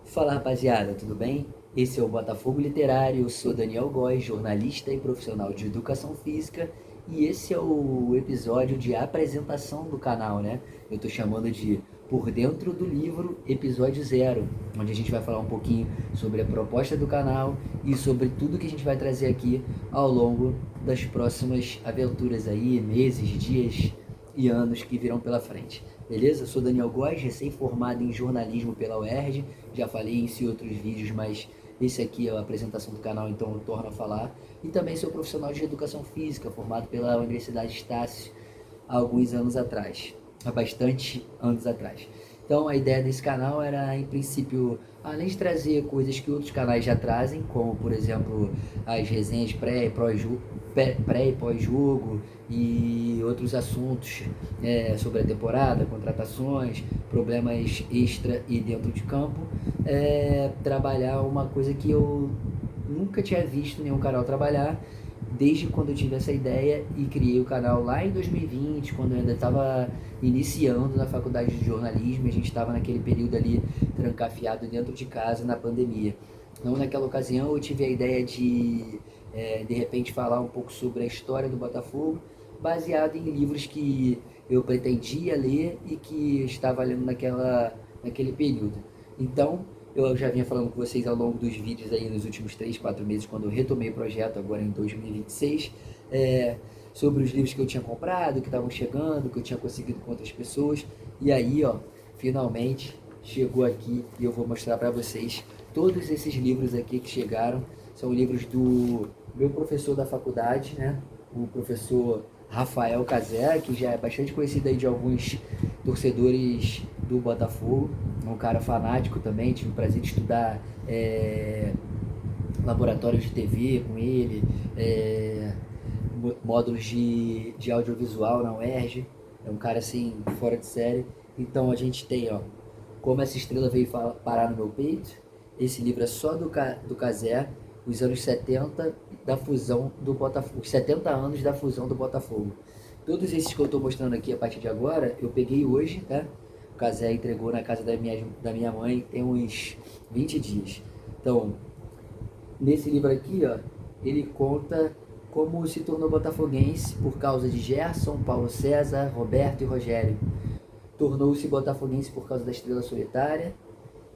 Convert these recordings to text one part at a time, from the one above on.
Fala rapaziada, tudo bem? Esse é o Botafogo Literário, eu sou Daniel Góes, jornalista e profissional de educação física, e esse é o episódio de apresentação do canal, né? Eu tô chamando de Por Dentro do Livro, episódio zero, onde a gente vai falar um pouquinho sobre a proposta do canal e sobre tudo que a gente vai trazer aqui ao longo das próximas aventuras aí, meses, dias e anos que virão pela frente. Beleza? Eu sou Daniel Góes, recém-formado em jornalismo pela UERJ, já falei isso em outros vídeos, mas esse aqui é a apresentação do canal, então eu torno a falar. E também sou profissional de educação física, formado pela Universidade Estácio há alguns anos atrás, há bastante anos atrás. Então a ideia desse canal era, em princípio, além de trazer coisas que outros canais já trazem, como por exemplo as resenhas pré e pós-jogo e outros assuntos sobre a temporada, contratações, problemas extra e dentro de campo, trabalhar uma coisa que eu nunca tinha visto nenhum canal trabalhar, desde quando eu tive essa ideia e criei o canal lá em 2020, quando eu ainda estava iniciando na faculdade de jornalismo, e a gente estava naquele período ali trancafiado dentro de casa na pandemia. Então, naquela ocasião, eu tive a ideia de repente, falar um pouco sobre a história do Botafogo, baseado em livros que eu pretendia ler e que estava lendo naquele período. Então, eu já vinha falando com vocês ao longo dos vídeos aí nos últimos 3, 4 meses, quando eu retomei o projeto, agora em 2026, sobre os livros que eu tinha comprado, que estavam chegando, que eu tinha conseguido com outras pessoas. E aí, ó, finalmente chegou aqui e eu vou mostrar para vocês todos esses livros aqui que chegaram. São livros do meu professor da faculdade, né? O professor Rafael Cazé, que já é bastante conhecido aí de alguns torcedores do Botafogo. É um cara fanático também, tive o prazer de estudar laboratórios de TV com ele, módulos de audiovisual na UERJ. É um cara assim, fora de série. Então a gente tem, ó, Como Essa Estrela Veio Parar no Meu Peito. Esse livro é só do Cazé, os anos 70 da fusão do Botafogo, 70 anos da fusão do Botafogo. Todos esses que eu estou mostrando aqui a partir de agora, eu peguei hoje, tá? O Cazé entregou na casa da minha mãe tem uns 20 dias. Então, nesse livro aqui, ó, ele conta como se tornou botafoguense por causa de Gerson, Paulo César, Roberto e Rogério. Tornou-se botafoguense por causa da Estrela Solitária.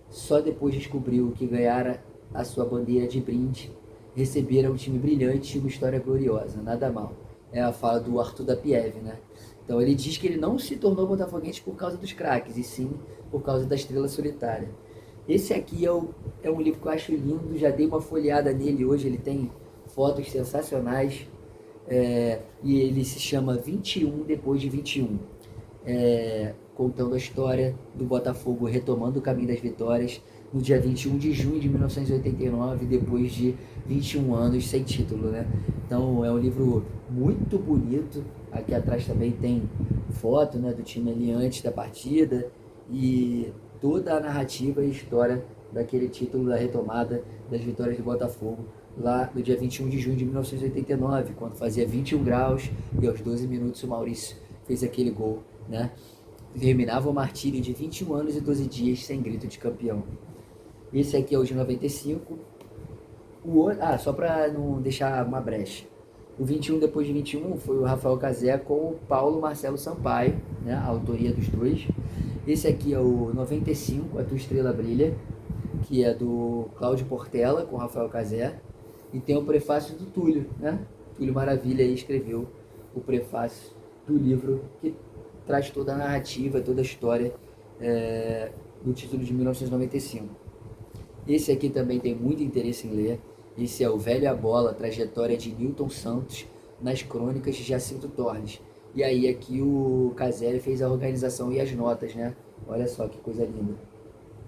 Só depois descobriu que ganhara a sua bandeira de brinde, receberam um time brilhante e uma história gloriosa. Nada mal. É a fala do Arthur da Pieve, né? Então ele diz que ele não se tornou botafoguense por causa dos craques, e sim por causa da Estrela Solitária. Esse aqui é um livro que eu acho lindo, já dei uma folheada nele hoje, ele tem fotos sensacionais, e ele se chama 21 depois de 21, contando a história do Botafogo retomando o caminho das vitórias no dia 21 de junho de 1989, depois de 21 anos sem título, né? Então é um livro muito bonito. Aqui atrás também tem foto, né, do time ali antes da partida e toda a narrativa e história daquele título da retomada das vitórias do Botafogo lá no dia 21 de junho de 1989, quando fazia 21 graus e aos 12 minutos o Maurício fez aquele gol, né? Terminava o martírio de 21 anos e 12 dias sem grito de campeão. Esse aqui é o de 95. Só para não deixar uma brecha. O 21 depois de 21 foi o Rafael Cazé com o Paulo Marcelo Sampaio, né? A autoria dos dois. Esse aqui é o 95, A Tua Estrela Brilha, que é do Cláudio Portela com o Rafael Cazé. E tem o prefácio do Túlio, né? Túlio Maravilha aí escreveu o prefácio do livro que traz toda a narrativa, toda a história do título de 1995. Esse aqui também tem muito interesse em ler. Esse é O Velho e a Bola, a trajetória de Newton Santos nas crônicas de Jacinto Torres. E aí aqui o Caselli fez a organização e as notas, né? Olha só que coisa linda.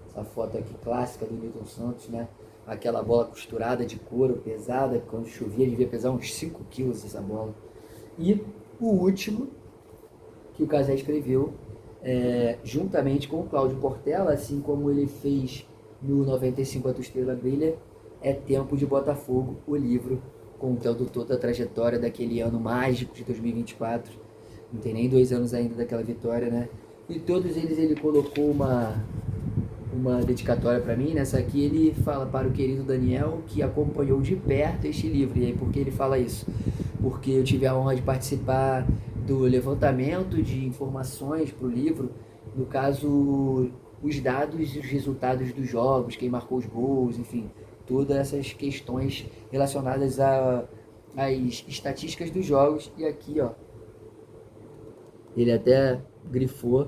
Essa foto aqui clássica do Newton Santos, né? Aquela bola costurada de couro, pesada, quando chovia devia pesar uns 5 quilos essa bola. E o último que o Casé escreveu, juntamente com o Cláudio Portela, assim como ele fez no 95 A Tua Estrela Brilha, é Tempo de Botafogo, o livro contando toda a trajetória daquele ano mágico de 2024. Não tem nem 2 anos ainda daquela vitória, né? E todos eles ele colocou uma uma dedicatória para mim. Nessa aqui ele fala: para o querido Daniel, que acompanhou de perto este livro. E aí, por que ele fala isso? Porque eu tive a honra de participar do levantamento de informações para o livro, no caso, os dados e os resultados dos jogos, quem marcou os gols, enfim, todas essas questões relacionadas às estatísticas dos jogos. E aqui, ó, ele até grifou,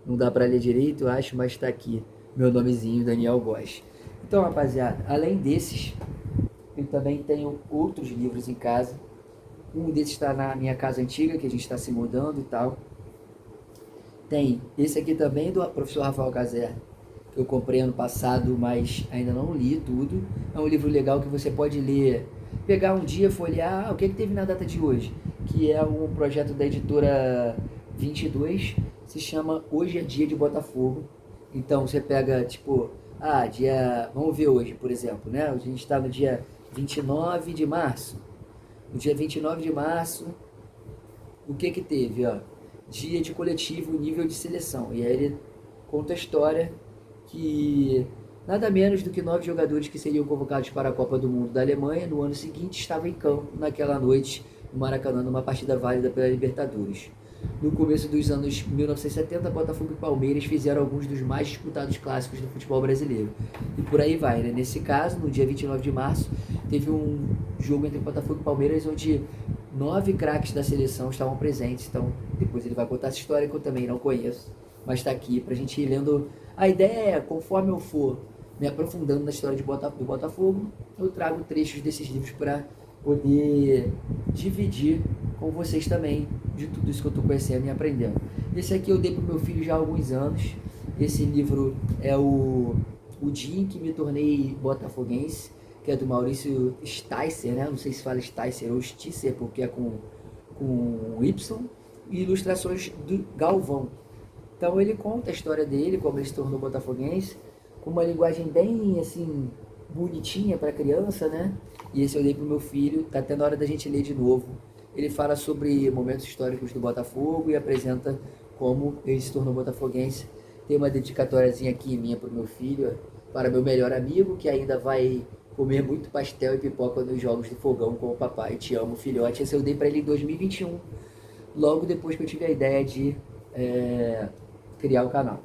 não dá para ler direito, eu acho, mas está aqui, meu nomezinho, Daniel Góes. Então, rapaziada, além desses, eu também tenho outros livros em casa. Um desses está na minha casa antiga, que a gente está se mudando e tal. Tem esse aqui também do professor Rafael Caser, que eu comprei ano passado, mas ainda não li tudo. É um livro legal que você pode ler, pegar um dia, folhear, o que teve na data de hoje, que é um projeto da editora 22, se chama Hoje é Dia de Botafogo. Então você pega, tipo, vamos ver hoje, por exemplo, né? A gente está no dia 29 de março. No dia 29 de março, o que teve, ó? Dia de coletivo, nível de seleção. E aí ele conta a história que nada menos do que 9 jogadores que seriam convocados para a Copa do Mundo da Alemanha no ano seguinte estavam em campo naquela noite no Maracanã, numa partida válida pela Libertadores. No começo dos anos 1970, Botafogo e Palmeiras fizeram alguns dos mais disputados clássicos do futebol brasileiro. E por aí vai, né? Nesse caso, no dia 29 de março, teve um jogo entre Botafogo e Palmeiras onde 9 craques da seleção estavam presentes. Então, depois ele vai contar essa história que eu também não conheço, mas está aqui pra gente ir lendo. A ideia é, conforme eu for me aprofundando na história do Botafogo, eu trago trechos desses livros para poder dividir com vocês também de tudo isso que eu estou conhecendo e aprendendo. Esse aqui eu dei para o meu filho já há alguns anos. Esse livro é o Dia em que me tornei botafoguense, que é do Maurício Sticer, né? Não sei se fala Sticer ou Sticer, porque é com Y, e ilustrações do Galvão. Então ele conta a história dele, como ele se tornou botafoguense, com uma linguagem bem, assim, bonitinha para criança, né? E esse eu dei pro meu filho, tá até na hora da gente ler de novo. Ele fala sobre momentos históricos do Botafogo e apresenta como ele se tornou botafoguense. Tem uma dedicatóriazinha aqui minha pro meu filho, para meu melhor amigo, que ainda vai comer muito pastel e pipoca nos jogos do fogão com o papai. Te amo, filhote. Esse eu dei para ele em 2021, logo depois que eu tive a ideia de criar o canal.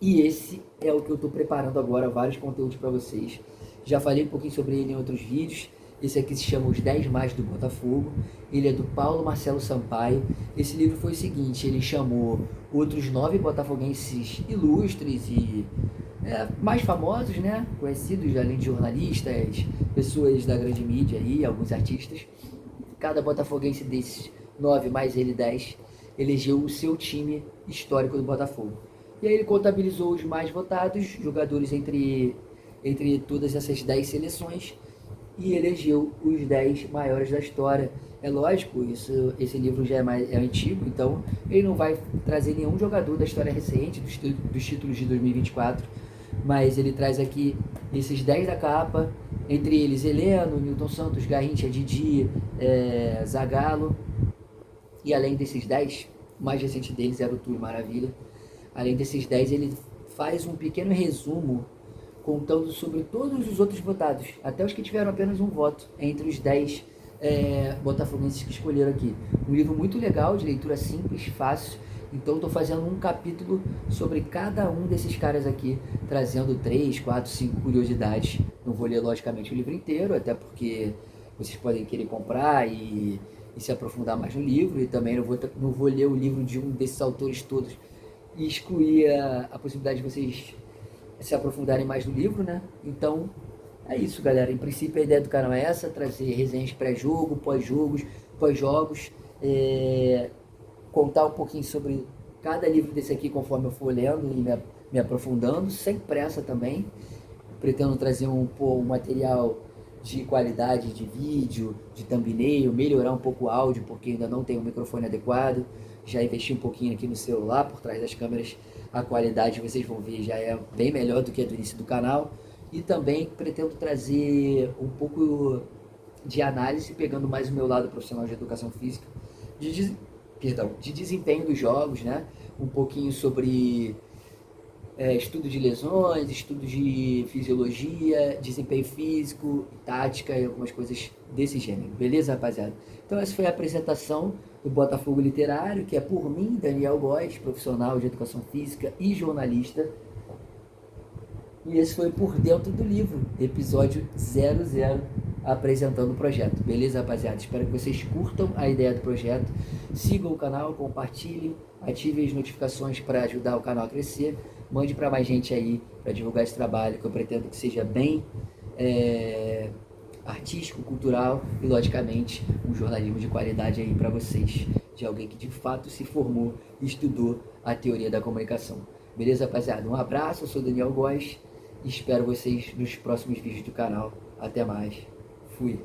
E esse é o que eu estou preparando agora, vários conteúdos para vocês. Já falei um pouquinho sobre ele em outros vídeos. Esse aqui se chama Os 10 Mais do Botafogo. Ele é do Paulo Marcelo Sampaio. Esse livro foi o seguinte, ele chamou outros 9 botafoguenses ilustres e mais famosos, né? Conhecidos, além de jornalistas, pessoas da grande mídia aí, alguns artistas. Cada botafoguense desses 9 mais ele 10 elegeu o seu time histórico do Botafogo. E aí ele contabilizou os mais votados, jogadores entre todas essas 10 seleções, e elegeu os 10 maiores da história. É lógico, esse livro já é antigo, então ele não vai trazer nenhum jogador da história recente, dos títulos de 2024, mas ele traz aqui esses 10 da capa, entre eles Heleno, Nilton Santos, Garrincha, Didi, Zagallo, e além desses 10, o mais recente deles era o Túlio Maravilha. Além desses 10, ele faz um pequeno resumo contando sobre todos os outros votados, até os que tiveram apenas um voto, entre os 10 botafoguenses que escolheram aqui. Um livro muito legal, de leitura simples, fácil. Então estou fazendo um capítulo sobre cada um desses caras aqui, trazendo 3, 4, 5 curiosidades. Não vou ler, logicamente, o livro inteiro, até porque vocês podem querer comprar e se aprofundar mais no livro, e também não vou ler o livro de um desses autores todos e excluir a possibilidade de vocês se aprofundarem mais no livro, né? Então, é isso, galera. Em princípio, a ideia do canal é essa, trazer resenhas pré-jogo, pós-jogos, contar um pouquinho sobre cada livro desse aqui conforme eu for lendo e me aprofundando, sem pressa também. Pretendo trazer um material de qualidade de vídeo, de thumbnail, melhorar um pouco o áudio, porque ainda não tenho um microfone adequado. Já investi um pouquinho aqui no celular, por trás das câmeras, a qualidade, vocês vão ver, já é bem melhor do que a do início do canal. E também pretendo trazer um pouco de análise, pegando mais o meu lado profissional de educação física, de desempenho dos jogos, né? Um pouquinho sobre estudo de lesões, estudo de fisiologia, desempenho físico, tática e algumas coisas desse gênero. Beleza, rapaziada? Então essa foi a apresentação do Botafogo Literário, que é por mim, Daniel Góes, profissional de educação física e jornalista. E esse foi Por Dentro do Livro, episódio 00, apresentando o projeto. Beleza, rapaziada? Espero que vocês curtam a ideia do projeto. Sigam o canal, compartilhem, ativem as notificações para ajudar o canal a crescer. Mande para mais gente aí para divulgar esse trabalho, que eu pretendo que seja bem artístico, cultural e, logicamente, um jornalismo de qualidade aí para vocês, de alguém que de fato se formou e estudou a teoria da comunicação. Beleza, rapaziada? Um abraço, eu sou Daniel Góes e espero vocês nos próximos vídeos do canal. Até mais. Fui.